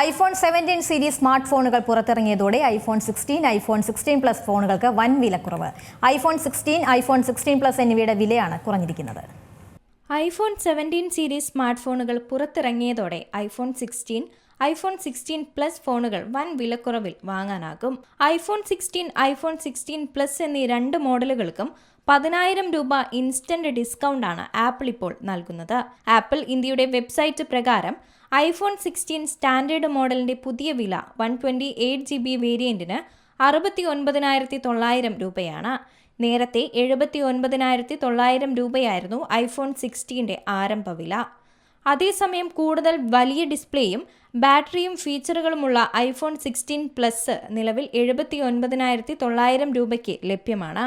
IPhone 17 series smart ഫോണുകൾ പുറത്തിറങ്ങിയതോടെ iPhone 16, iPhone 16 plus ഫോണുകൾക്ക് വൻ വിലക്കുറവ്. ഐഫോൺ 16, ഐഫോൺ 16 പ്ലസ് എന്നിവയുടെ വിലയാണ് കുറഞ്ഞിരിക്കുന്നത്. ഐഫോൺ 17 സീരീസ് സ്മാർട്ട് ഫോണുകൾ പുറത്തിറങ്ങിയതോടെ ഐഫോൺ 16, ഐഫോൺ 16 പ്ലസ് ഫോണുകൾ വൻ വിലക്കുറവിൽ വാങ്ങാനാകും. ഐഫോൺ 16, ഐഫോൺ 16 പ്ലസ് എന്നീ രണ്ട് മോഡലുകൾക്കും 10,000 രൂപ ഇൻസ്റ്റന്റ് ഡിസ്കൗണ്ടാണ് ആപ്പിൾ ഇപ്പോൾ നൽകുന്നത്. ആപ്പിൾ ഇന്ത്യയുടെ വെബ്സൈറ്റ് പ്രകാരം ഐഫോൺ 16 സ്റ്റാൻഡേർഡ് മോഡലിന്റെ പുതിയ വില 128GB വേരിയന്റിന് 69,900 രൂപയാണ്. നേരത്തെ 79,900 രൂപയായിരുന്നു ഐഫോൺ 16ന്റെ ആരംഭ വില. അതേസമയം കൂടുതൽ വലിയ ഡിസ്പ്ലേയും ബാറ്ററിയും ഫീച്ചറുകളുമുള്ള ഐഫോൺ 16 പ്ലസ് നിലവിൽ 79,900 രൂപയ്ക്ക് ലഭ്യമാണ്.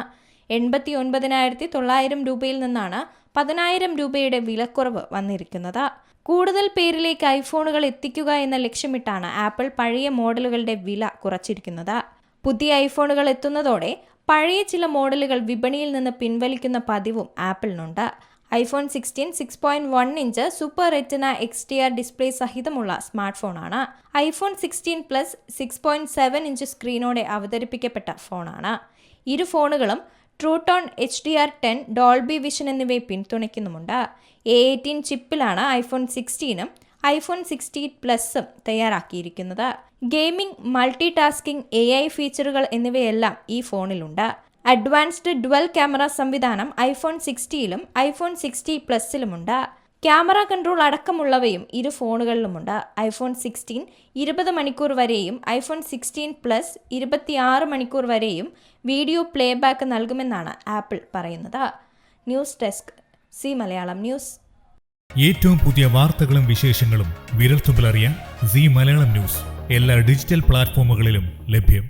89,900 രൂപയിൽ നിന്നാണ് 10,000 രൂപയുടെ വിലക്കുറവ് വന്നിരിക്കുന്നത്. കൂടുതൽ പേരിലേക്ക് ഐഫോണുകൾ എത്തിക്കുക എന്ന ലക്ഷ്യമിട്ടാണ് ആപ്പിൾ പഴയ മോഡലുകളുടെ വില കുറച്ചിരിക്കുന്നത്. പുതിയ ഐഫോണുകൾ എത്തുന്നതോടെ പഴയ ചില മോഡലുകൾ വിപണിയിൽ നിന്ന് പിൻവലിക്കുന്ന പതിവും ആപ്പിളിനുണ്ട്. IPhone 16 6.1 inch super retina XDR display സഹിതമുള്ള സ്മാർട്ട് ഫോണാണ്. ഐഫോൺ 16 പ്ലസ് 6.7 ഇഞ്ച് സ്ക്രീനോടെ അവതരിപ്പിക്കപ്പെട്ട ഫോണാണ്. ഇരു ഫോണുകളും ട്രൂട്ടോൺ HDR10, ഡോൾബി വിഷൻ എന്നിവയെ പിന്തുണയ്ക്കുന്നുമുണ്ട്. A18 ചിപ്പിലാണ് ഐഫോൺ 16ഉം ഐഫോൺ 16 പ്ലസും തയ്യാറാക്കിയിരിക്കുന്നത്. ഗെയിമിംഗ്, മൾട്ടി ടാസ്കിംഗ്, AI ഫീച്ചറുകൾ എന്നിവയെല്ലാം ഈ ഫോണിലുണ്ട്. അഡ്വാൻസ്ഡ് ഡുവൽ ക്യാമറ സംവിധാനം ഐഫോൺ 60ലും ഐഫോൺ 60 പ്ലസിലുമുണ്ട്. ക്യാമറ കൺട്രോൾ അടക്കമുള്ളവയും ഇരു ഫോണുകളിലുമുണ്ട്. ഐഫോൺ 16 20 മണിക്കൂർ വരെയും ഐഫോൺ 16 പ്ലസ് 26 മണിക്കൂർ വരെയും വീഡിയോ പ്ലേബാക്ക് നൽകുമെന്നാണ് ആപ്പിൾ പറയുന്നത്. News desk C Malayalam news. ഏറ്റവും പുതിയ വാർത്തകളും വിശേഷങ്ങളും വിരൽത്തുമ്പിലറിയാൻ സി മലയാളം ന്യൂസ് എല്ലാ ഡിജിറ്റൽ പ്ലാറ്റ്ഫോമുകളിലും ലഭ്യം.